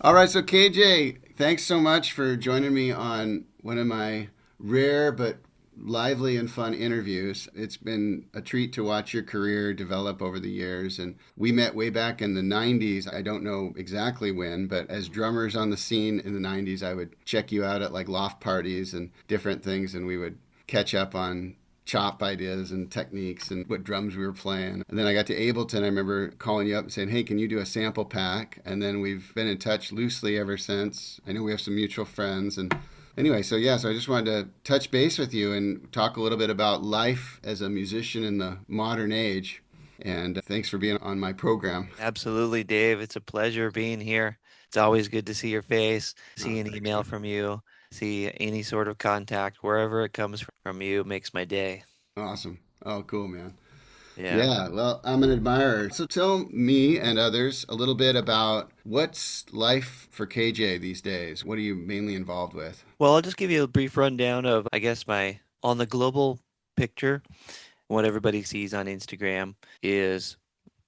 All right, so KJ, thanks so much for joining me on one of my rare but lively and fun interviews. It's been a treat to watch your career develop over the years. And we met way back in the 90s. I don't know exactly when, but as drummers on the scene in the 90s, I would check you out at like loft parties and different things, and we would catch up on chop ideas and techniques and what drums we were playing. And then I got to Ableton. I remember calling you up and saying, "Hey, can you do a sample pack?" And then we've been in touch loosely ever since. I know we have some mutual friends. And anyway, so I just wanted to touch base with you and talk a little bit about life as a musician in the modern age. And thanks for being on my program. Absolutely, Dave. It's a pleasure being here. It's always good to see your face, Oh, see an thanks, email man. from you, see any sort of contact, wherever it comes from you makes my day. Awesome. Oh, cool, man. Yeah. Yeah, well, I'm an admirer. So tell me and others a little bit about what's life for KJ these days. What are you mainly involved with? Well, I'll just give you a brief rundown of, I guess, my on the global picture, what everybody sees on Instagram is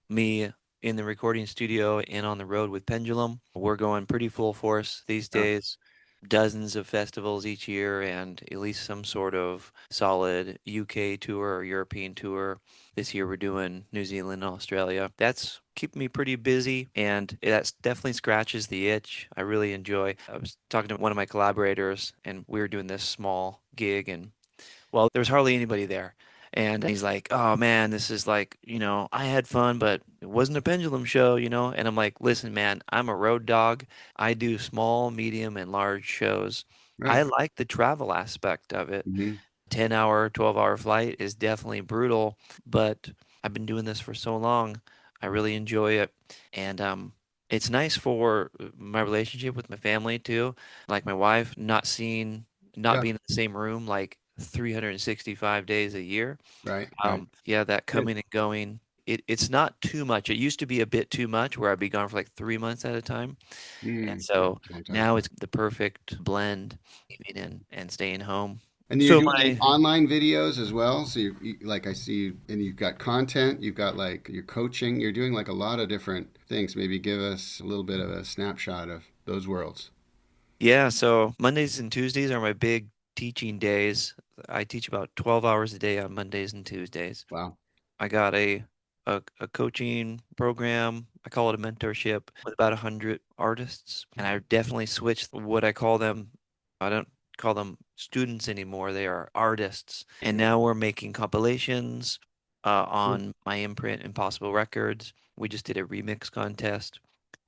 me in the recording studio and on the road with Pendulum. We're going pretty full force these Oh, days. Dozens of festivals each year and at least some sort of solid UK tour or European tour. This year we're doing New Zealand and Australia. That's keeping me pretty busy and that definitely scratches the itch. I really enjoy. I was talking to one of my collaborators and we were doing this small gig and well, there was hardly anybody there. And he's like, "Oh man, this is like, I had fun, but it wasn't a pendulum show." And I'm like, "Listen, man, I'm a road dog. I do small, medium, and large shows. I right. like the travel aspect of it. Hmm. 10-hour, 12-hour flight is definitely brutal, but I've been doing this for so long. I really enjoy it. And it's nice for my relationship with my family too. Like my wife, not Yeah, being in the same room like 365 days a year. right, right. Yeah, that Good. coming and going. It's not too much. It used to be a bit too much where I'd be gone for like 3 months at a time. And Yeah, so it's a long time. now it's the perfect blend, leaving and staying home. And you're So doing like my online videos as well. So like I see, and you've got content, you've got like your coaching, you're doing like a lot of different things. Maybe give us a little bit of a snapshot of those worlds. Yeah, so Mondays and Tuesdays are my big teaching days. I teach about 12 hours a day on Mondays and Tuesdays. Wow. I got a coaching program. I call it a mentorship with about 100 artists. And I definitely switched what I call them. I don't call them students anymore. They are artists. And now we're making compilations on my imprint, Impossible Records. We just did a remix contest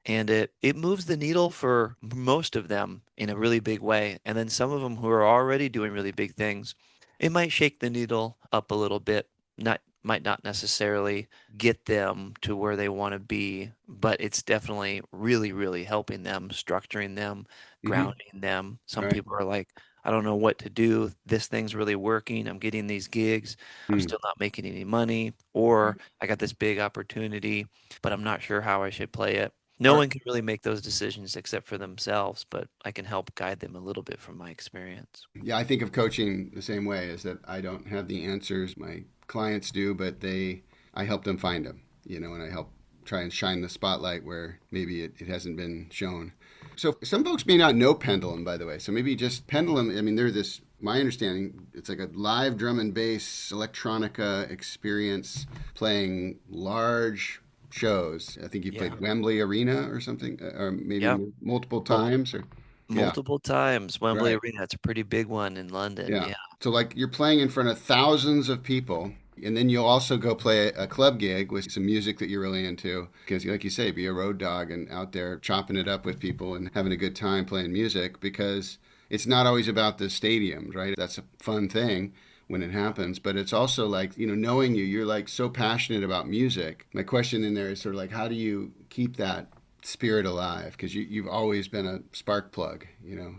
and it moves the needle for most of them in a really big way. And then some of them who are already doing really big things, it might shake the needle up a little bit. Not might not necessarily get them to where they want to be, but it's definitely really, really helping them, structuring them, Mm-hmm. grounding them. Some Right. people are like, I don't know what to do. This thing's really working. I'm getting these gigs. I'm Mm. still not making any money. Or I got this big opportunity, but I'm not sure how I should play it. No Are, one can really make those decisions except for themselves, but I can help guide them a little bit from my experience. Yeah, I think of coaching the same way, is that I don't have the answers. My clients do, but I help them find them, and I help try and shine the spotlight where maybe it hasn't been shown. So some folks may not know Pendulum, by the way. So maybe just Pendulum, I mean, they're this, my understanding, it's like a live drum and bass electronica experience playing large shows. I think you Yeah. played Wembley Arena or something, or Yeah. maybe multiple Mul times, or yeah, multiple times. Wembley right. Arena. It's a pretty big one in London. Yeah. Yeah. So like you're playing in front of thousands of people, and then you'll also go play a club gig with some music that you're really into, because like you say, be a road dog and out there chopping it up with people and having a good time playing music, because it's not always about the stadiums, right? That's a fun thing when it happens, but it's also like, knowing you're like so passionate about music. My question in there is sort of like, how do you keep that spirit alive? Because you've always been a spark plug,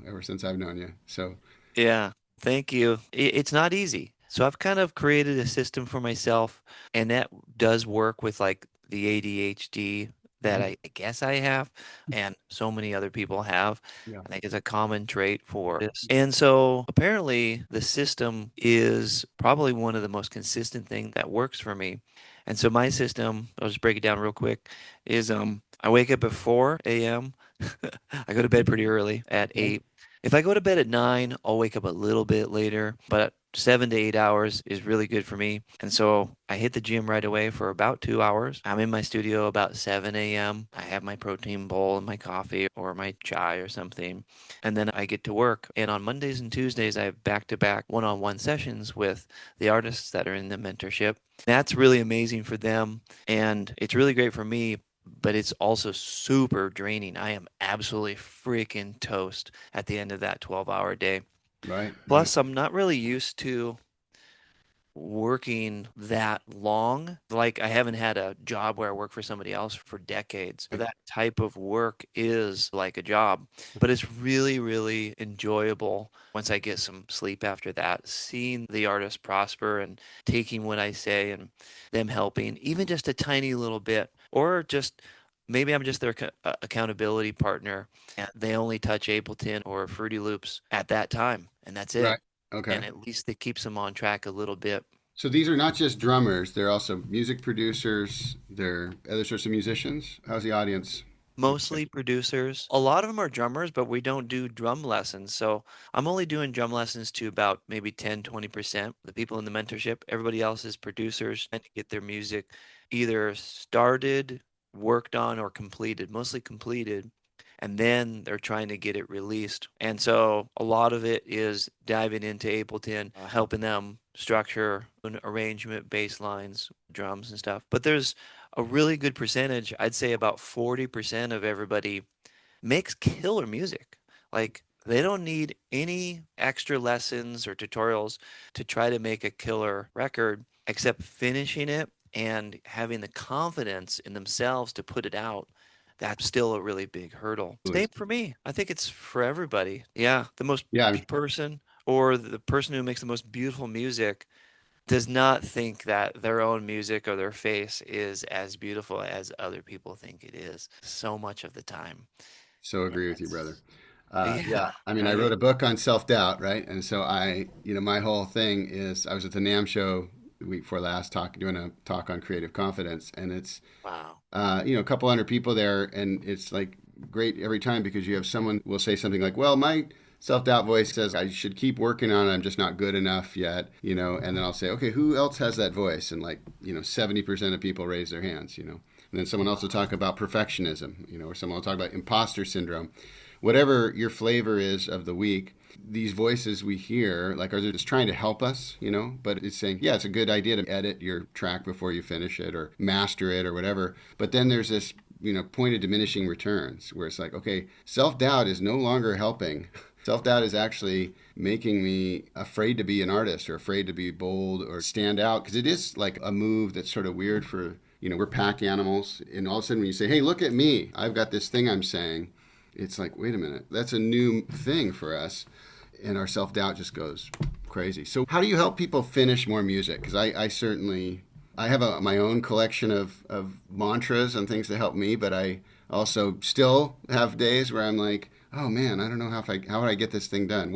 ever since I've known you. So, Yeah. Thank you. It's not easy. So I've kind of created a system for myself, and that does work with like the ADHD that mhm. I guess I have, and so many other people have. Yeah. I think it's a common trait for this. And so apparently the system is probably one of the most consistent thing that works for me. And so my system, I'll just break it down real quick, is I wake up at 4 a.m. I go to bed pretty early at Okay. 8. If I go to bed at 9, I'll wake up a little bit later, but 7 to 8 hours is really good for me. And so I hit the gym right away for about 2 hours. I'm in my studio about 7 a.m. I have my protein bowl and my coffee or my chai or something. And then I get to work. And on Mondays and Tuesdays, I have back to back one on one sessions with the artists that are in the mentorship. That's really amazing for them. And it's really great for me, but it's also super draining. I am absolutely freaking toast at the end of that 12-hour day. Right. Right. Plus, I'm not really used to working that long. Like, I haven't had a job where I work for somebody else for decades. So Right. that type of work is like a job, but it's really, really enjoyable once I get some sleep after that, seeing the artist prosper and taking what I say and them helping, even just a tiny little bit, or just maybe I'm just their accountability partner and they only touch Ableton or Fruity Loops at that time, and that's it. Right. Okay. And at least it keeps them on track a little bit. So these are not just drummers; they're also music producers. They're other sorts of musicians. How's the audience? Mostly producers. A lot of them are drummers, but we don't do drum lessons. So I'm only doing drum lessons to about maybe 10, 20%. The people in the mentorship, everybody else is producers and to get their music either started, worked on, or completed, mostly completed. And then they're trying to get it released. And so a lot of it is diving into Ableton, helping them structure an arrangement, bass lines, drums, and stuff. But there's a really good percentage, I'd say about 40% of everybody makes killer music. Like they don't need any extra lessons or tutorials to try to make a killer record, except finishing it and having the confidence in themselves to put it out. That's still a really big hurdle. Same for me. I think it's for everybody. Yeah, the most Yeah. I person or the person who makes the most beautiful music does not think that their own music or their face is as beautiful as other people think it is so much of the time. so And agree with you, brother. that's, yeah, Yeah, I mean, I wrote right. a book on self-doubt, right? And so my whole thing is I was at the NAM show the week before last, doing a talk on creative confidence, and it's Wow. a couple hundred people there, and it's like great every time because you have someone will say something like, "Well, my self-doubt voice says I should keep working on it. I'm just not good enough yet," and then I'll say, "Okay, who else has that voice?" And 70% of people raise their hands. And then someone else will talk about perfectionism, or someone will talk about imposter syndrome. Whatever your flavor is of the week, these voices we hear, like, are they just trying to help us? But it's saying, yeah, it's a good idea to edit your track before you finish it or master it or whatever. But then there's this, point of diminishing returns where it's like, okay, self doubt is no longer helping. Self doubt is actually making me afraid to be an artist or afraid to be bold or stand out because it is like a move that's sort of weird for, we're pack animals. And all of a sudden when you say, hey, look at me, I've got this thing I'm saying, it's like, wait a minute, that's a new thing for us. And our self doubt just goes crazy. So, how do you help people finish more music? Because I certainly. I have my own collection of mantras and things to help me, but I also still have days where I'm like, oh man, I don't know how would I get this thing done.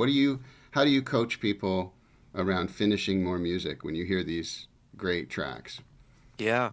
How do you coach people around finishing more music when you hear these great tracks? Yeah.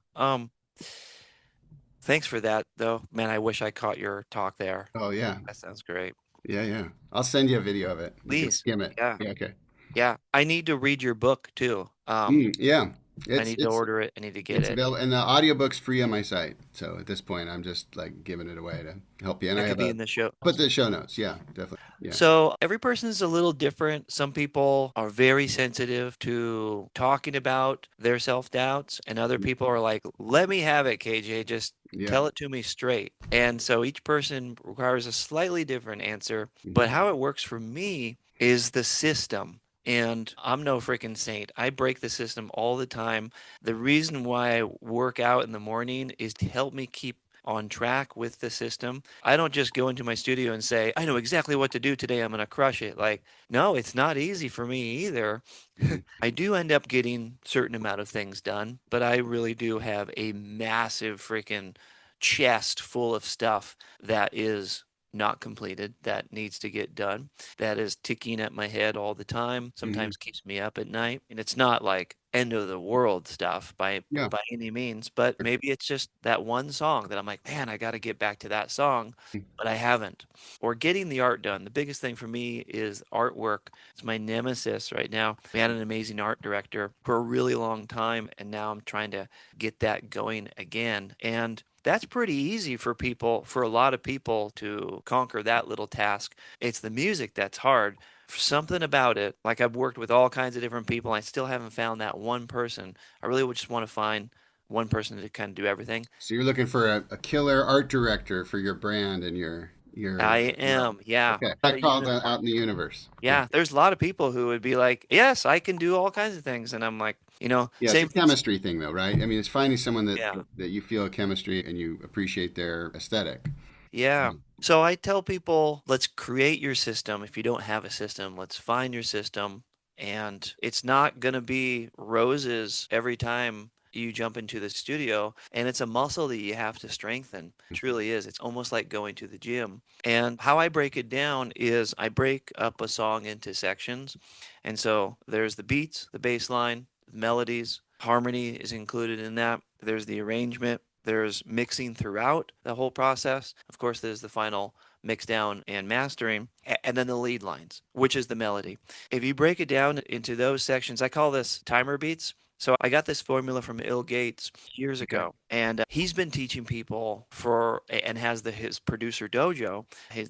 Thanks for that though. Man, I wish I caught your talk there. Oh yeah, That sounds great. yeah, yeah. I'll send you a video of it. You can Please. skim it. Yeah. Yeah, okay. Yeah. I need to read your book too. Yeah, I it's need to it's order it. I need to get it's it. available, and the audiobook's free on my site. So at this point, I'm just like giving it away to help you. And I That could have be a in the show. put the show notes. Yeah, definitely. Yeah. So every person is a little different. Some people are very sensitive to talking about their self-doubts, and other people are like, let me have it, KJ, just Yeah. tell it to me straight. And so each person requires a slightly different answer. But Mhm. how it works for me is the system. And I'm no freaking saint. I break the system all the time. The reason why I work out in the morning is to help me keep on track with the system. I don't just go into my studio and say, I know exactly what to do today. I'm going to crush it. Like, no, it's not easy for me either. Mhm. I do end up getting certain amount of things done, but I really do have a massive freaking chest full of stuff that is not completed that needs to get done, that is ticking at my head all the time, Hmm. sometimes keeps me up at night. And it's not like end of the world stuff Yeah. by any means, but maybe it's just that one song that I'm like, man, I got to get back to that song, but I haven't. Or getting the art done. The biggest thing for me is artwork. It's my nemesis right now. We had an amazing art director for a really long time, and now I'm trying to get that going again. And that's pretty easy for people, for a lot of people to conquer that little task. It's the music that's hard. Something about it, like I've worked with all kinds of different people, I still haven't found that one person. I really would just want to find one person to kind of do everything. So you're looking for a killer art director for your brand and I your am, yeah. okay. Not a That called unicorn. out in the universe. Yeah. Yeah, there's a lot of people who would be like, yes, I can do all kinds of things. And I'm like, Yeah, it's a same things. chemistry thing though, right? I mean, it's finding someone Yeah. that you feel a chemistry and you appreciate their aesthetic. Yeah. Mm. So I tell people, let's create your system. If you don't have a system, let's find your system. And it's not going to be roses every time you jump into the studio. And it's a muscle that you have to strengthen. It truly is. It's almost like going to the gym. And how I break it down is I break up a song into sections. And so there's the beats, the bass line, the melodies, harmony is included in that. There's the arrangement. There's mixing throughout the whole process. Of course, there's the final mix down and mastering, and then the lead lines, which is the melody. If you break it down into those sections, I call this timer beats. So I got this formula from Ill Gates years Okay. ago, and he's been teaching people for and has his producer dojo.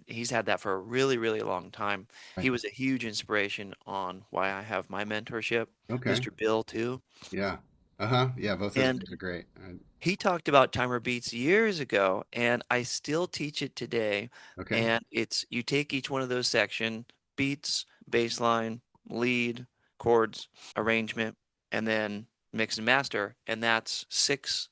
He's had that for a really, really long time. Right. He was a huge inspiration on why I have my mentorship. Okay. Mr. Bill too, Yeah. Uh-huh. Yeah, both those and guys are great. he talked about timer beats years ago, and I still teach it today. Okay. And it's you take each one of those section beats, bass line, lead, chords, arrangement, and then mix and master. And that's six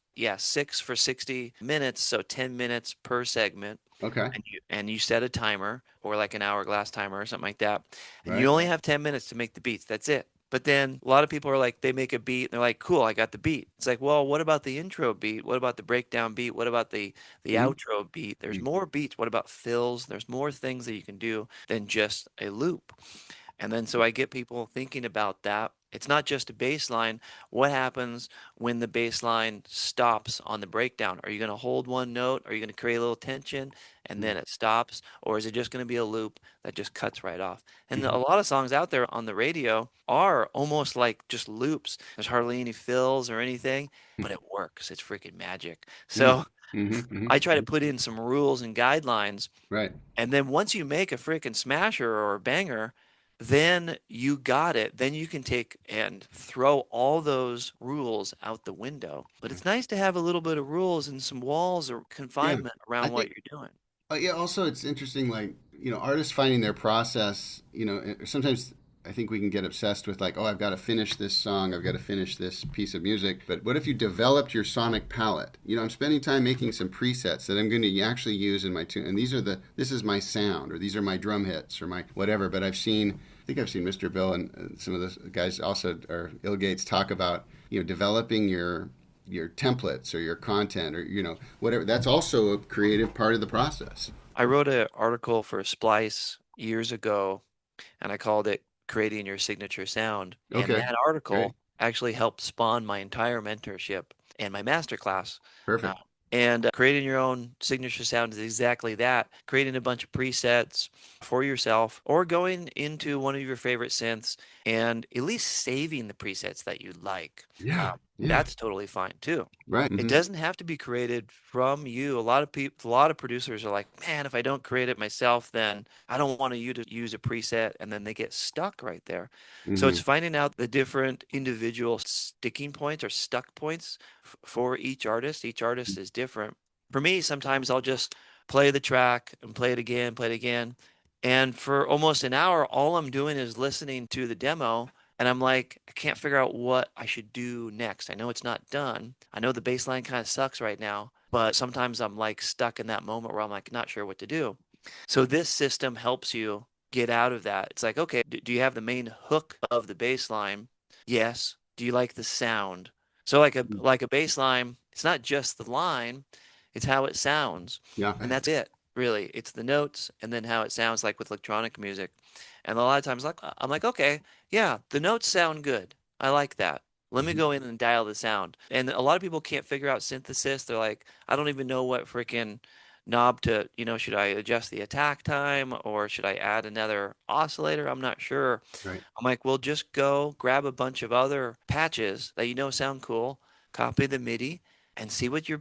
for 60 minutes, so 10 minutes per segment. Okay. And you set a timer or like an hourglass timer or something like that. And you Right. only have 10 minutes to make the beats. That's it. But then a lot of people are like, they make a beat and they're like, cool, I got the beat. It's like, well, what about the intro beat? What about the breakdown beat? What about the Mhm. outro beat? There's Mhm. more beats. What about fills? There's more things that you can do than just a loop. And then so I get people thinking about that. It's not just a bass line. What happens when the bass line stops on the breakdown? Are you going to hold one note? Are you going to create a little tension and then it stops? Or is it just going to be a loop that just cuts right off? And a Mhm. lot of songs out there on the radio are almost like just loops. There's hardly any fills or anything, but it works. It's freaking magic. Mhm. So Mhm. Mhm. I try to Mhm. put in some rules and guidelines, Right. and then once you make a freaking smasher or a banger, then you got it. Then you can take and throw all those rules out the window. But it's nice to have a little bit of rules and some walls or Yeah. confinement I around what think you're doing. yeah, also it's interesting, like, artists finding their process, sometimes I think we can get obsessed with like, oh, I've got to finish this song, I've got to finish this piece of music. But what if you developed your sonic palette? I'm spending time making some presets that I'm going to actually use in my tune. And this is my sound, or these are my drum hits, or my whatever. But I think I've seen Mr. Bill and some of the guys also, or Ill Gates, talk about, developing your templates or your content or whatever. That's also a creative part of the process. I wrote an article for Splice years ago and I called it Creating Your Signature Sound. And Okay, that great, article actually helped spawn my entire mentorship and my masterclass. Uh, perfect. and creating your own signature sound is exactly that. Creating a bunch of presets for yourself or going into one of your favorite synths and at least saving the presets that you like. Yeah, yeah, That's totally fine too. right. It Hmm. doesn't have to be created from you. A lot of people, a lot of producers are like, man, if I don't create it myself, then I don't want you to use a preset, and then they get stuck right there. So it's Hmm. finding out the different individual sticking points or stuck points for each artist. Each artist is different. For me, sometimes I'll just play the track and play it again. And for almost an hour, all I'm doing is listening to the demo and I'm like, I can't figure out what I should do next. I know it's not done. I know the baseline kind of sucks right now, but sometimes I'm like stuck in that moment where I'm like not sure what to do. So this system helps you get out of that. It's like, okay, do you have the main hook of the baseline? Yes. Do you like the sound? So like a baseline, it's not just the line, it's how it sounds. Yeah, And that's it. really. It's the notes and then how it sounds like with electronic music. And a lot of times, like I'm like, okay, yeah, the notes sound good. I like that. Let me Hmm. go in and dial the sound. And a lot of people can't figure out synthesis. They're like, I don't even know what freaking knob to, should I adjust the attack time or should I add another oscillator? I'm not sure. Right. I'm like, well, just go grab a bunch of other patches that you know sound cool, copy the MIDI, and see what your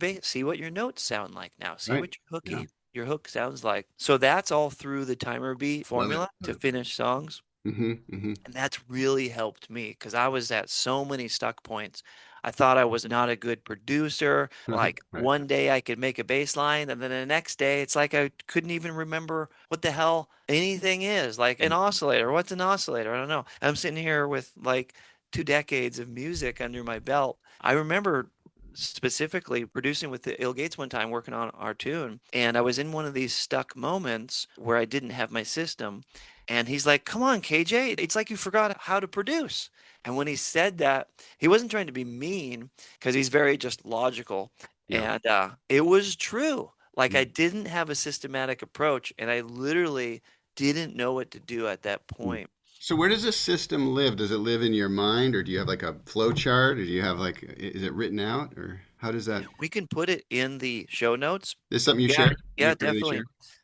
notes sound like now. See Right. what Yeah. your hook sounds like. So that's all through the timer beat Love it. formula Love to it. finish songs. Hmm. Hmm. And that's really helped me because I was at so many stuck points. I thought I was not a good producer. Right. Like Right. one day I could make a bass line, and then the next day it's like I couldn't even remember what the hell anything is. Like an oscillator. What's an oscillator? I don't know. I'm sitting here with like 2 decades of music under my belt. I remember specifically producing with the Ill Gates one time working on our tune, and I was in one of these stuck moments where I didn't have my system. And he's like, "Come on, KJ, it's like you forgot how to produce." And when he said that, he wasn't trying to be mean because he's very just logical. Yeah. And it was true. Like I Mm. didn't have a systematic approach, and I literally didn't know what to do at that Mm. point. So where does this system live? Does it live in your mind, or do you have like a flow chart, or do you have like is it written out, or how does that? We can put it in the show notes. This is something you Yeah, share? You yeah, freely share? definitely.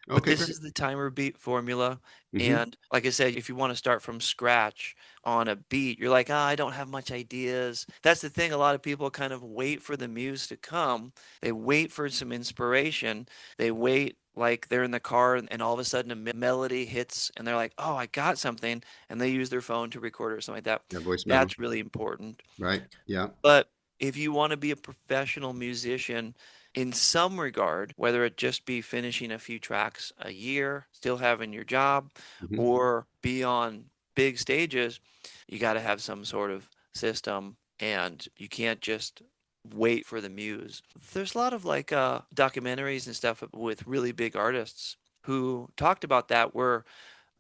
But Okay, this great. is the timer beat formula. Mm-hmm. And like I said, if you want to start from scratch on a beat, you're like, I don't have much ideas. That's the thing. A lot of people kind of wait for the muse to come. They wait for some inspiration. They wait like they're in the car and all of a sudden a melody hits and they're like, oh, I got something. And they use their phone to record it or something like that. Yeah, voice memo. That's really important. Right. Yeah. But if you want to be a professional musician in some regard, whether it just be finishing a few tracks a year, still having your job, Hmm. or be on big stages, you got to have some sort of system and you can't just wait for the muse. There's a lot of like documentaries and stuff with really big artists who talked about that where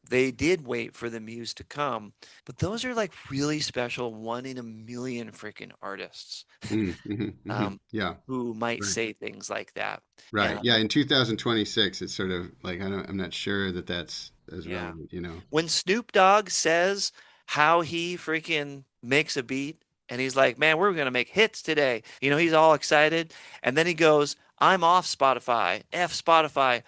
they did wait for the muse to come, but those are like really special, one in a million freaking artists Mm-hmm. Hmm. um, Yeah. who might Right. say things like that. Right. And Yeah. In 2026, it's sort of like I'm not sure that that's as yeah, relevant. You know. when Snoop Dogg says how he freaking makes a beat, and he's like, "Man, we're gonna make hits today," he's all excited, and then he goes, "I'm off Spotify, F Spotify."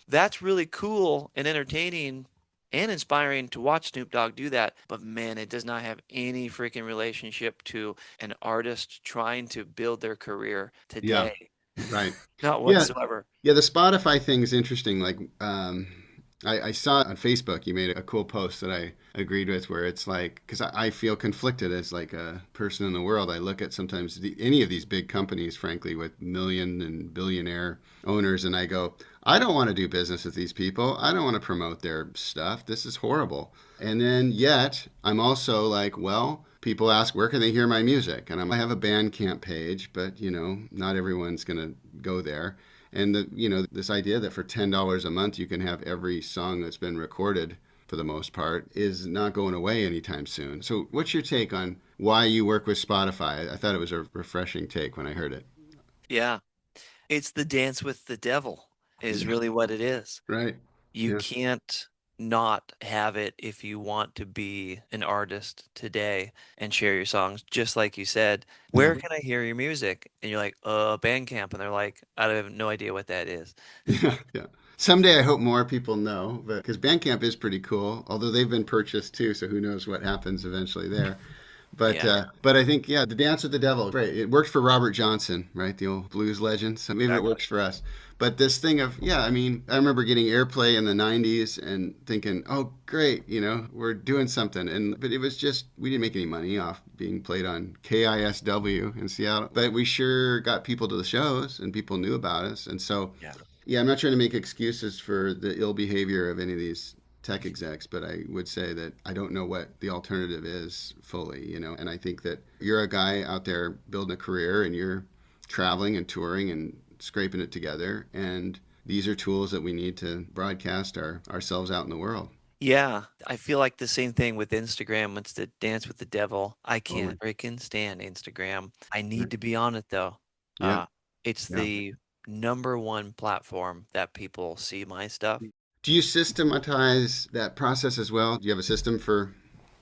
That's really cool and entertaining and inspiring to watch Snoop Dogg do that. But man, it does not have any freaking relationship to an artist trying to build their career Yeah. today. Right. Not Yeah. whatsoever. Yeah. The Spotify thing's interesting. Like, I saw on Facebook you made a cool post that I agreed with, where it's like, because I feel conflicted as like a person in the world. I look at sometimes any of these big companies, frankly, with million and billionaire owners, and I go, I don't want to do business with these people. I don't want to promote their stuff. This is horrible. And then yet I'm also like, well, people ask where can they hear my music, and I have a Bandcamp page, but not everyone's going to go there. And this idea that for $10 a month you can have every song that's been recorded for the most part is not going away anytime soon. So what's your take on why you work with Spotify? I thought it was a refreshing take when I heard it. Yeah. It's the dance with the devil, is Yeah. really what it is. Right. You Yeah. can't not have it if you want to be an artist today and share your songs. Just like you said, where Mhm. can I hear your music? And you're like, Bandcamp. And they're like, I have no idea what that is. Yeah. Yeah. Someday I hope more people know, but because Bandcamp is pretty cool, although they've been purchased too, so who knows what happens eventually there. But Yeah, I think the Dance with the Devil, right? It worked for Robert Johnson, right? The old blues legend. So maybe it exactly. works for us. But this thing of I mean, I remember getting airplay in the '90s and thinking, oh great, we're doing something. But it was just we didn't make any money off being played on KISW in Seattle. But we sure got people to the shows and people knew about us. And so Yeah. yeah, I'm not trying to make excuses for the ill behavior of any of these tech execs, but I would say that I don't know what the alternative is fully. And I think that you're a guy out there building a career and you're traveling and touring and scraping it together. And these are tools that we need to broadcast ourselves out in the world. Yeah, I feel like the same thing with Instagram. It's the dance with the devil. I can't Totally. freaking stand Instagram. I Right. need to be on it though. Yeah. Uh, it's Yeah. the number one platform that people see my stuff. Do you systematize that process as well? Do you have a system for,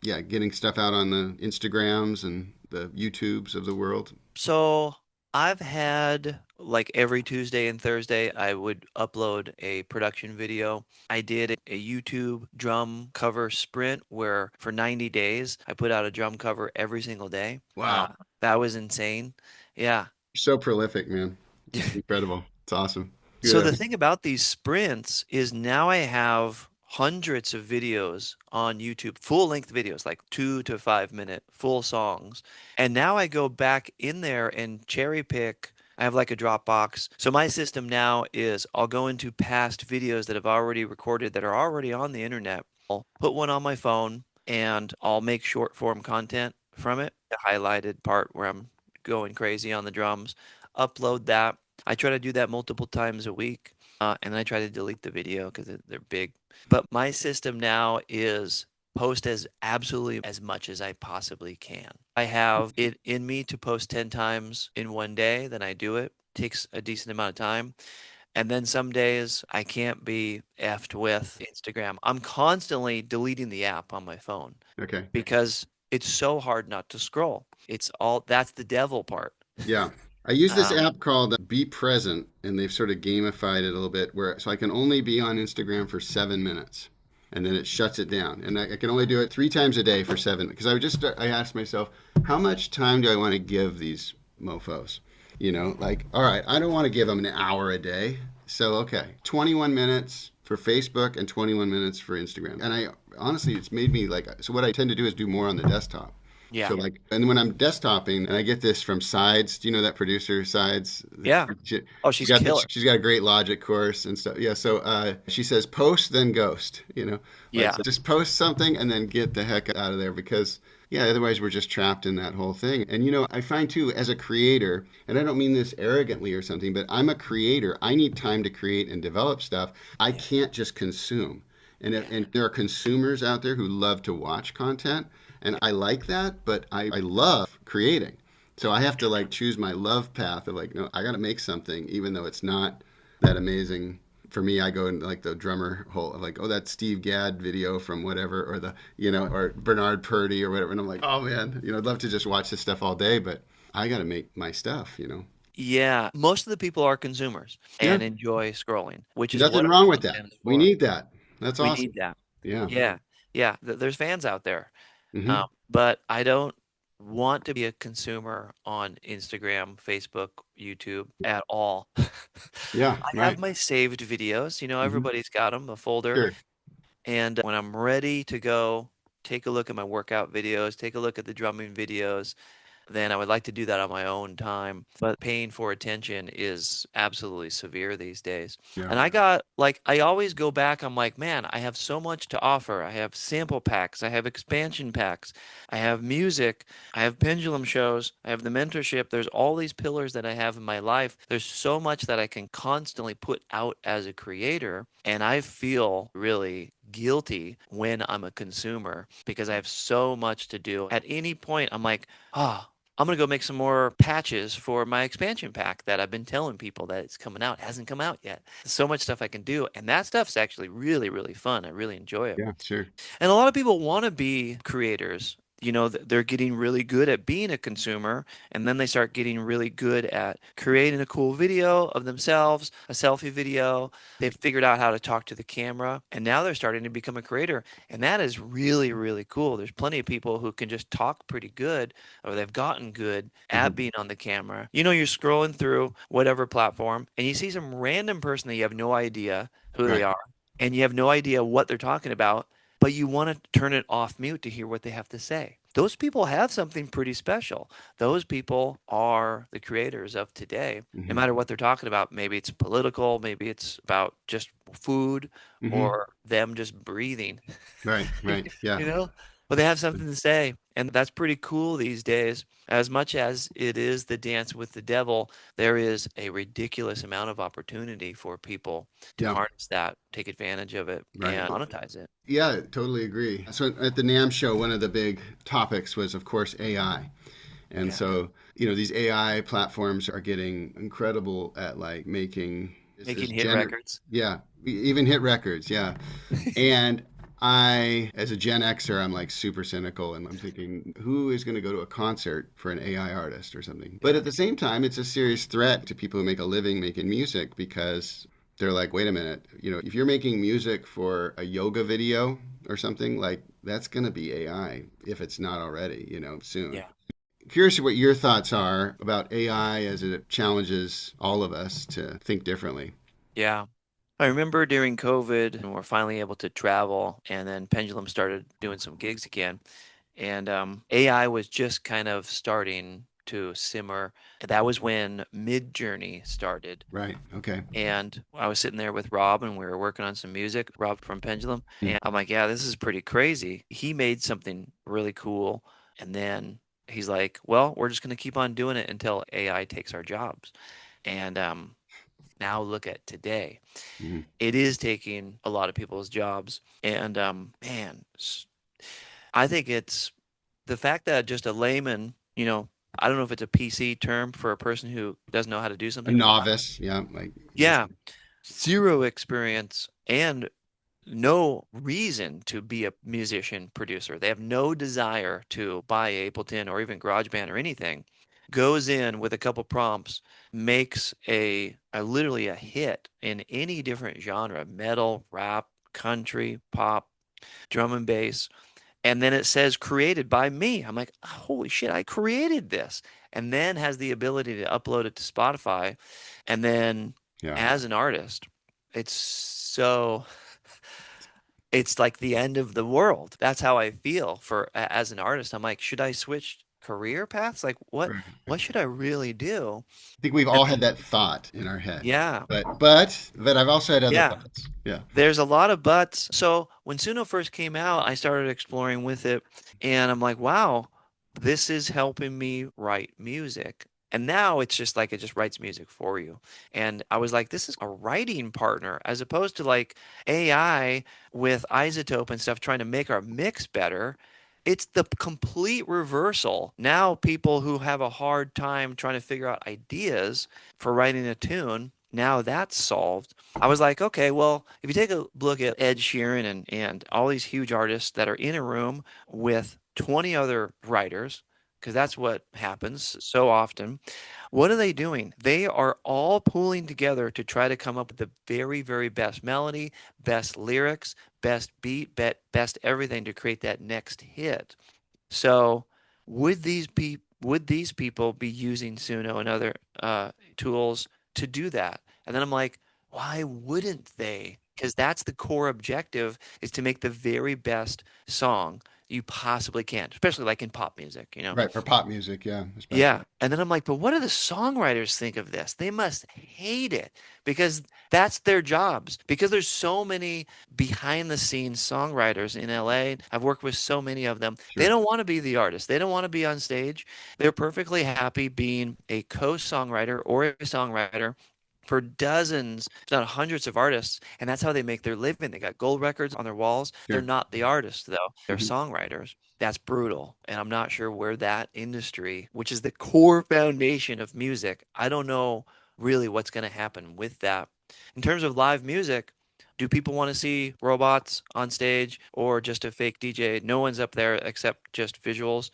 yeah, getting stuff out on the Instagrams and the YouTubes of the world? So I've had like every Tuesday and Thursday, I would upload a production video. I did a YouTube drum cover sprint where for 90 days, I put out a drum cover every single day. Wow. That was insane. Yeah. You're so prolific, man. It's incredible. It's awesome. So the Good. thing about these sprints is now I have hundreds of videos on YouTube, full length videos, like 2 to 5 minute full songs. And now I go back in there and cherry pick. I have like a Dropbox. So my system now is I'll go into past videos that I've already recorded that are already on the internet. I'll put one on my phone and I'll make short form content from it, the highlighted part where I'm going crazy on the drums, upload that. I try to do that multiple times a week, and then I try to delete the video because they're big. But my system now is post as absolutely as much as I possibly can. I have it in me to post 10 times in one day, then I do it. Takes a decent amount of time. And then some days I can't be effed with Instagram. I'm constantly deleting the app on my phone Okay. because it's so hard not to scroll. That's the devil part. Yeah. I use this Um, app called Be Present, and they've sort of gamified it a little bit where so I can only be on Instagram for 7 minutes. And then it shuts it down. And I can only do it 3 times a day for 7. Because I asked myself, how much time do I want to give these mofos? Like, all right, I don't want to give them an hour a day. So, okay, 21 minutes for Facebook and 21 minutes for Instagram. And I honestly, it's made me like, so what I tend to do is do more on the desktop. yeah. So like, and when I'm desktoping, and I get this from Sides. Do you know that producer Sides? Yeah. She, Oh, she she's got killer. she's got a great Logic course and stuff. Yeah. So she says post then ghost. Like Yeah. just post something and then get the heck out of there because yeah, otherwise we're just trapped in that whole thing. And I find too as a creator, and I don't mean this arrogantly or something, but I'm a creator. I need time to create and develop stuff. I Yeah. can't just consume. Yeah. And there are consumers out there who love to watch content, and I like that, but I love creating. So I have to like choose my love path of like, no, I got to make something, even though it's not that amazing. For me, I go in like the drummer hole, like, oh, that Steve Gadd video from whatever, or or Bernard Purdy or whatever. And I'm like, oh man, I'd love to just watch this stuff all day, but I got to make my stuff. Yeah. Most of the people are consumers Yeah, and enjoy scrolling, which is nothing what wrong our with that. content is We for. need that. That's We awesome. need that. Yeah. Yeah. Yeah. There's fans out there. Hmm. But I don't want to be a consumer on Instagram, Facebook, YouTube at all. Yeah, I have right. my saved videos. Hmm. Everybody's got them, a folder. Sure. And when I'm ready to go, take a look at my workout videos, take a look at the drumming videos, then I would like to do that on my own time. But paying for attention is absolutely severe these days. Yeah. And I always go back, I'm like, man, I have so much to offer. I have sample packs, I have expansion packs, I have music, I have pendulum shows, I have the mentorship. There's all these pillars that I have in my life. There's so much that I can constantly put out as a creator. And I feel really guilty when I'm a consumer because I have so much to do. At any point, I'm like, oh, I'm gonna go make some more patches for my expansion pack that I've been telling people that it's coming out. It hasn't come out yet. So much stuff I can do, and that stuff's actually really, really fun. I really enjoy it. Yeah, sure. And a lot of people want to be creators. They're getting really good at being a consumer, and then they start getting really good at creating a cool video of themselves, a selfie video. They've figured out how to talk to the camera, and now they're starting to become a creator. And that is really, really cool. There's plenty of people who can just talk pretty good, or they've gotten good at Hmm. being on the camera. You're scrolling through whatever platform, and you see some random person that you have no idea who they Right. are, and you have no idea what they're talking about, but you want to turn it off mute to hear what they have to say. Those people have something pretty special. Those people are the creators of today, no Hmm. matter what they're talking about. Maybe it's political, maybe it's about just food Hmm. or them just breathing, Right. Right. Yeah. you know? But they have something to say. And that's pretty cool these days. As much as it is the dance with the devil, there is a ridiculous amount of opportunity for people to Yeah. harness that, take advantage of it, Right. and monetize it. Yeah, totally agree. So at the NAM show, one of the big topics was, of course, AI. And Yeah. so, these AI platforms are getting incredible at like making this Making hit records. yeah, even hit records, yeah. And as a Gen Xer, I'm like super cynical and I'm thinking, who is going to go to a concert for an AI artist or something? But Yeah. at the same time, it's a serious threat to people who make a living making music because they're like, wait a minute, if you're making music for a yoga video or something, like that's going to be AI if it's not already, soon. Yeah. Curious what your thoughts are about AI as it challenges all of us to think differently. Yeah. I remember during COVID, and we're finally able to travel, and then Pendulum started doing some gigs again. And AI was just kind of starting to simmer. That was when Mid Journey started. Right. Okay. And I was sitting there with Rob and we were working on some music, Rob from Pendulum. Mm. And I'm like, yeah, this is pretty crazy. He made something really cool. And then he's like, well, we're just going to keep on doing it until AI takes our jobs. And now look at today. Mm. It is taking a lot of people's jobs. And man, I think it's the fact that just a layman, I don't know if it's a PC term for a person who doesn't know how to do A something, but novice, yeah, like just yeah, zero experience and no reason to be a musician producer. They have no desire to buy Ableton or even GarageBand or anything. Goes in with a couple prompts, makes a literally a hit in any different genre, metal, rap, country, pop, drum and bass, and then it says created by me. I'm like, holy shit, I created this. And then has the ability to upload it to Spotify. And then yeah. as an artist, it's so it's like the end of the world. That's how I feel as an artist. I'm like, should I switch career paths? Like Right. what should I really do? I think we've And all had that thought in our head, yeah. but I've also had other Yeah. thoughts. Yeah. There's a lot of buts. So when Suno first came out, I started exploring with it, and I'm like, wow, this is helping me write music. And now it's just like it just writes music for you. And I was like, this is a writing partner as opposed to like AI with Isotope and stuff trying to make our mix better. It's the complete reversal. Now people who have a hard time trying to figure out ideas for writing a tune, now that's solved. I was like, okay, well, if you take a look at Ed Sheeran and all these huge artists that are in a room with 20 other writers, because that's what happens so often, what are they doing? They are all pooling together to try to come up with the very, very best melody, best lyrics, best beat, best everything to create that next hit. So would these people be using Suno and other tools to do that? And then I'm like, why wouldn't they? Because that's the core objective is to make the very best song you possibly can, especially like in pop music. Right, for pop music, yeah, especially. Yeah. And then I'm like, but what do the songwriters think of this? They must hate it because that's their jobs. Because there's so many behind the scenes songwriters in LA. I've worked with so many of them. They Sure. don't want to be the artist. They don't want to be on stage. They're perfectly happy being a co-songwriter or a songwriter for dozens, if not hundreds of artists, and that's how they make their living. They got gold records on their walls. They're Sure. not the artists, though. They're Hmm. songwriters. That's brutal. And I'm not sure where that industry, which is the core foundation of music, I don't know really what's going to happen with that. In terms of live music, do people want to see robots on stage or just a fake DJ? No one's up there except just visuals.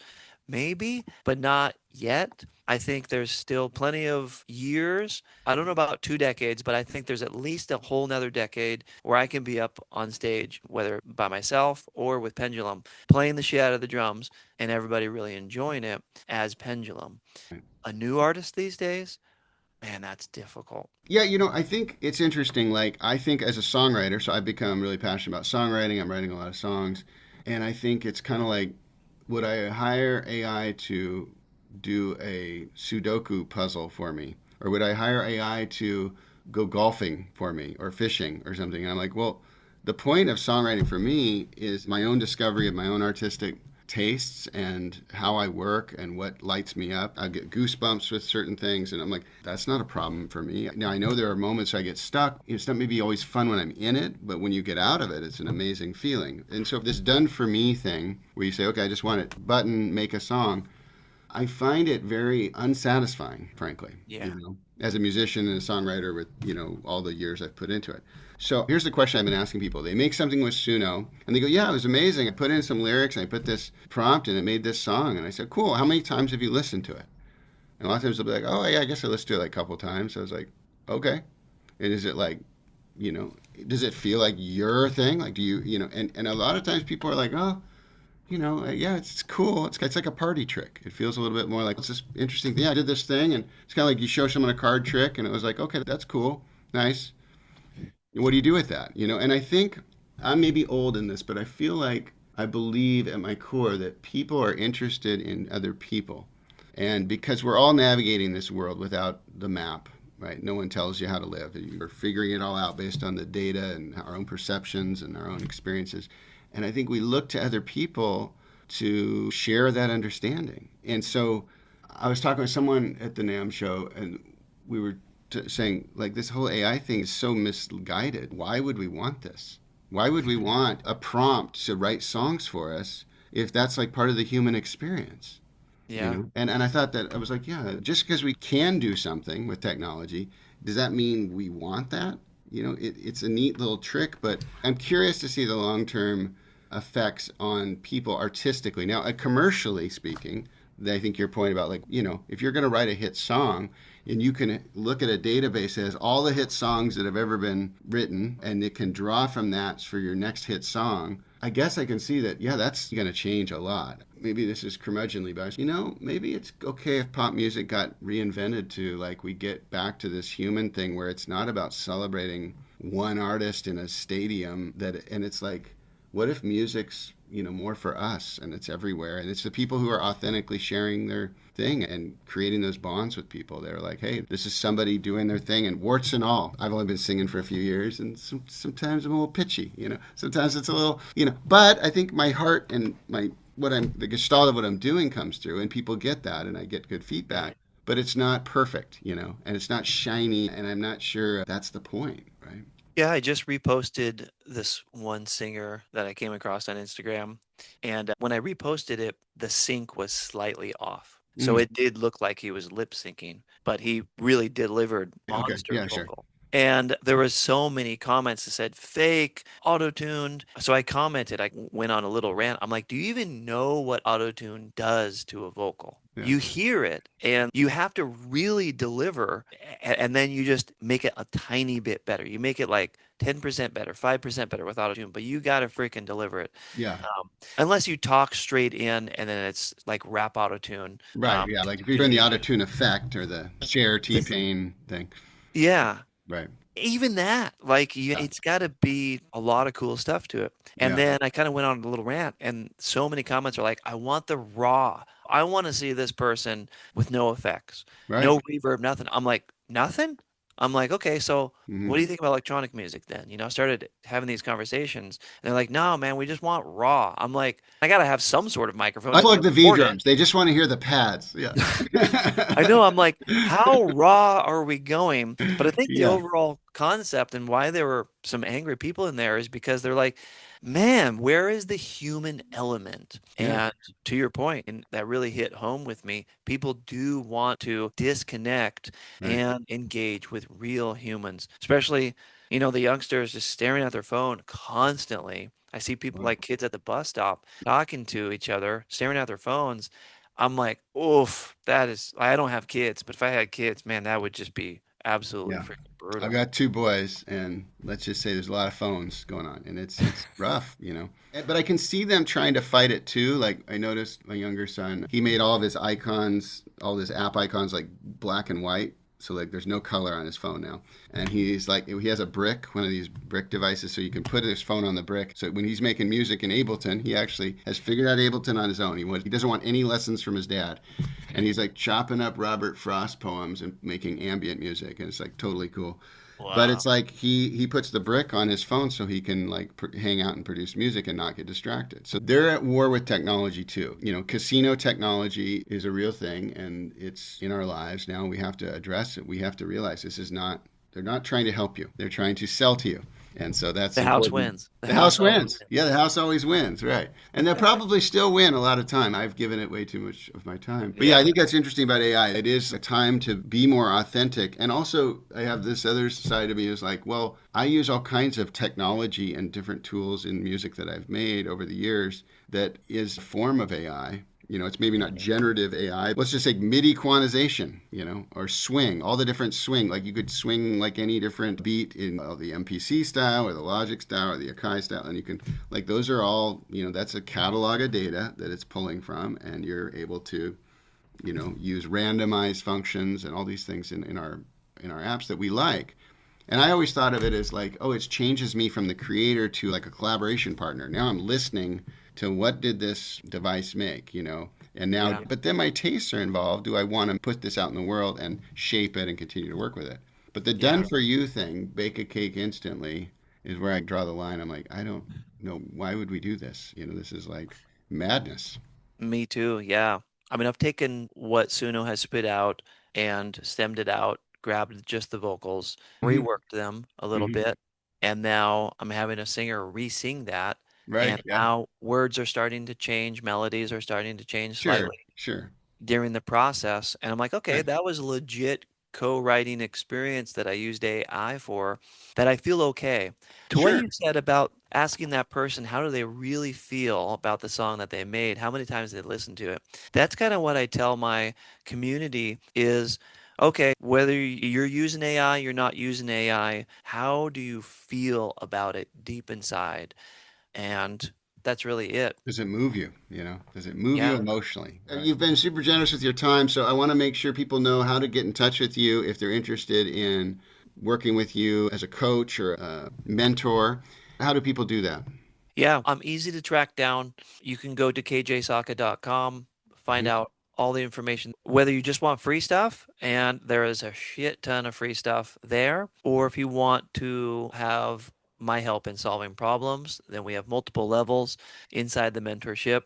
Maybe, but not yet. I think there's still plenty of years. I don't know about 2 decades, but I think there's at least a whole nother decade where I can be up on stage, whether by myself or with Pendulum, playing the shit out of the drums and everybody really enjoying it as Pendulum. A new artist these days, man, that's difficult. Yeah, I think it's interesting. Like, I think as a songwriter, so I've become really passionate about songwriting. I'm writing a lot of songs. And I think it's kind of like, would I hire AI to do a Sudoku puzzle for me? Or would I hire AI to go golfing for me or fishing or something? And I'm like, well, the point of songwriting for me is my own discovery of my own artistic tastes and how I work and what lights me up. I get goosebumps with certain things, and I'm like, that's not a problem for me. Now, I know there are moments I get stuck. It's not maybe always fun when I'm in it, but when you get out of it, it's an amazing feeling. And so, this done for me thing, where you say, okay, I just want it, button, make a song, I find it very unsatisfying, frankly, Yeah. as a musician and a songwriter with, all the years I've put into it. So here's the question I've been asking people. They make something with Suno and they go, yeah, it was amazing. I put in some lyrics and I put this prompt and it made this song. And I said, cool. How many times have you listened to it? And a lot of times they'll be like, oh, yeah, I guess I listened to it like a couple of times. So I was like, okay. And is it like, you know, does it feel like your thing? Like, do and a lot of times people are like, oh, yeah, it's cool. It's like a party trick. It feels a little bit more like it's this interesting thing. Yeah, I did this thing, and it's kind of like you show someone a card trick, and it was like, okay, that's cool, nice. What do you do with that? And I think I may be old in this, but I feel like I believe at my core that people are interested in other people, and because we're all navigating this world without the map, right? No one tells you how to live. You're figuring it all out based on the data and our own perceptions and our own experiences. And I think we look to other people to share that understanding. And so I was talking with someone at the NAMM show, and we were saying, like, this whole AI thing is so misguided. Why would we want this? Why would we want a prompt to write songs for us if that's like part of the human experience? Yeah. And I thought that I was like, yeah, just because we can do something with technology, does that mean we want that? It's a neat little trick, but I'm curious to see the long term effects on people artistically. Now, commercially speaking, I think your point about, like, if you're going to write a hit song and you can look at a database that has all the hit songs that have ever been written and it can draw from that for your next hit song, I guess I can see that, yeah, that's going to change a lot. Maybe this is curmudgeonly, but maybe it's okay if pop music got reinvented to, like, we get back to this human thing where it's not about celebrating one artist in a stadium, and it's like, what if music's more for us, and it's everywhere, and it's the people who are authentically sharing their thing and creating those bonds with people. They're like, hey, this is somebody doing their thing, and warts and all. I've only been singing for a few years, and sometimes I'm a little pitchy, sometimes it's a little, but I think my heart and the gestalt of what I'm doing comes through, and people get that, and I get good feedback. But it's not perfect, and it's not shiny, and I'm not sure that's the point, right? Yeah, I just reposted this one singer that I came across on Instagram. And when I reposted it, the sync was slightly off. So Mm. it did look like he was lip syncing, but he really delivered Okay, monster yeah, sure. vocal. And there was so many comments that said fake, auto-tuned. So I commented, I went on a little rant. I'm like, do you even know what auto-tune does to a vocal? Yeah, You hear it and you have to really deliver, and then you just make it a tiny bit better. You make it like 10% better, 5% better with auto-tune, but you got to freaking deliver it. yeah. Unless you talk straight in and then it's like rap auto-tune. Right, yeah. Like if you're doing the auto tune effect or the share T Pain thing. Yeah. Right. Even that, like, Yeah. it's got to be a lot of cool stuff to it. And Yeah. then I kind of went on a little rant, and so many comments are like, I want the raw. I want to see this person with no effects, Right. no reverb, nothing. I'm like, nothing? I'm like, okay, so what Hmm. do you think about electronic music then? I started having these conversations, and they're like, no, man, we just want raw. I'm like, I got to have some sort of microphone to Unplug the V record it. drums. They just want to hear the pads. Yeah. I know. I'm like, how raw are we going? But I think the Yeah. overall concept and why there were some angry people in there is because they're like, man, where is the human element? Yeah. And to your point, and that really hit home with me, people do want to disconnect Right. and engage with real humans, especially, the youngsters just staring at their phone constantly. I see people Wow. like kids at the bus stop talking to each other, staring at their phones. I'm like, oof, I don't have kids, but if I had kids, man, that would just be absolutely Yeah. freaking I've brutal. got two boys, and let's just say there's a lot of phones going on, and it's rough. But I can see them trying to fight it too. Like, I noticed my younger son, he made all of his icons, all his app icons, like black and white. So, like, there's no color on his phone now, and he's like, he has a brick, one of these brick devices, so you can put his phone on the brick. So when he's making music in Ableton, he actually has figured out Ableton on his own. He doesn't want any lessons from his dad, and he's like chopping up Robert Frost poems and making ambient music, and it's like totally cool. But Wow. it's like he puts the brick on his phone so he can, like, hang out and produce music and not get distracted. So they're at war with technology too. Casino technology is a real thing, and it's in our lives now. We have to address it. We have to realize They're not trying to help you. They're trying to sell to you. And so that's The house important. wins. The The house house always wins. Yeah, wins. the house always wins, right? And they'll probably still win a lot of time. I've given it way too much of my time. But yeah, I Yeah. think that's interesting about AI. It is a time to be more authentic. And also, I have this other side of me is like, well, I use all kinds of technology and different tools in music that I've made over the years that is a form of AI. It's maybe not generative AI. Let's just say MIDI quantization, or swing, all the different swing. Like you could swing like any different beat in the MPC style or the Logic style or the Akai style. And you can, like, those are all, that's a catalog of data that it's pulling from. And you're able to, use randomized functions and all these things in our apps that we like. And I always thought of it as like, oh, it changes me from the creator to like a collaboration partner. Now I'm listening to what did this device make. And now, Yeah. but then my tastes are involved. Do I want to put this out in the world and shape it and continue to work with it? But the done Yeah. for you thing, bake a cake instantly, is where I draw the line. I'm like, I don't know. Why would we do this? This is like madness. Me too. Yeah. I mean, I've taken what Suno has spit out and stemmed it out, grabbed just the vocals, Hmm. reworked them a little Hmm. bit, and now I'm having a singer re-sing that. Right. And Yeah. now words are starting to change, melodies are starting to change Sure. slightly Sure. during the process. And I'm like, okay, Right. that was a legit co-writing experience that I used AI for, that I feel okay. To what Sure. you said about asking that person, how do they really feel about the song that they made? How many times they listened to it? That's kind of what I tell my community is, okay, whether you're using AI, you're not using AI, how do you feel about it deep inside? And that's really it. Does it move you? Does it move you Yeah. emotionally? You've been super generous with your time, so I want to make sure people know how to get in touch with you if they're interested in working with you as a coach or a mentor. How do people do that? Yeah, I'm easy to track down. You can go to kjsawka.com, find Mhm. out all the information, whether you just want free stuff, and there is a shit ton of free stuff there, or if you want to have my help in solving problems, then we have multiple levels inside the mentorship.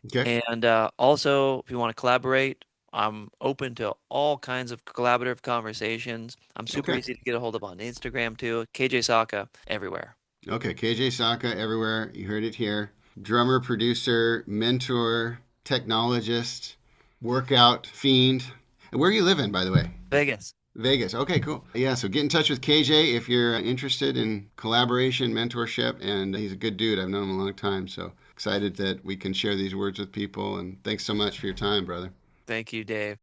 Okay. And also, if you want to collaborate, I'm open to all kinds of collaborative conversations. I'm super Okay. easy to get a hold of on Instagram too. KJ Sawka everywhere. Okay. KJ Sawka everywhere. You heard it here. Drummer, producer, mentor, technologist, workout fiend. And where are you living, by the way? Vegas. Vegas. Okay, cool. Yeah, so get in touch with KJ if you're interested in collaboration, mentorship, and he's a good dude. I've known him a long time, so excited that we can share these words with people. And thanks so much for your time, brother. Thank you, Dave.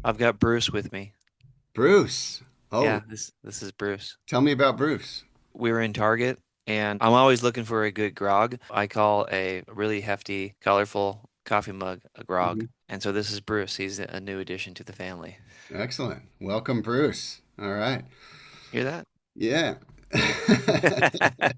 I've got Bruce with me. Bruce. Oh, Yeah, this is Bruce. tell me about Bruce. We were in Target, and I'm always looking for a good grog. I call a really hefty, colorful coffee mug a grog. Mhm. And so this is Bruce. He's a new addition to the family. Excellent. Welcome, Bruce. All right. Hear Yeah. that?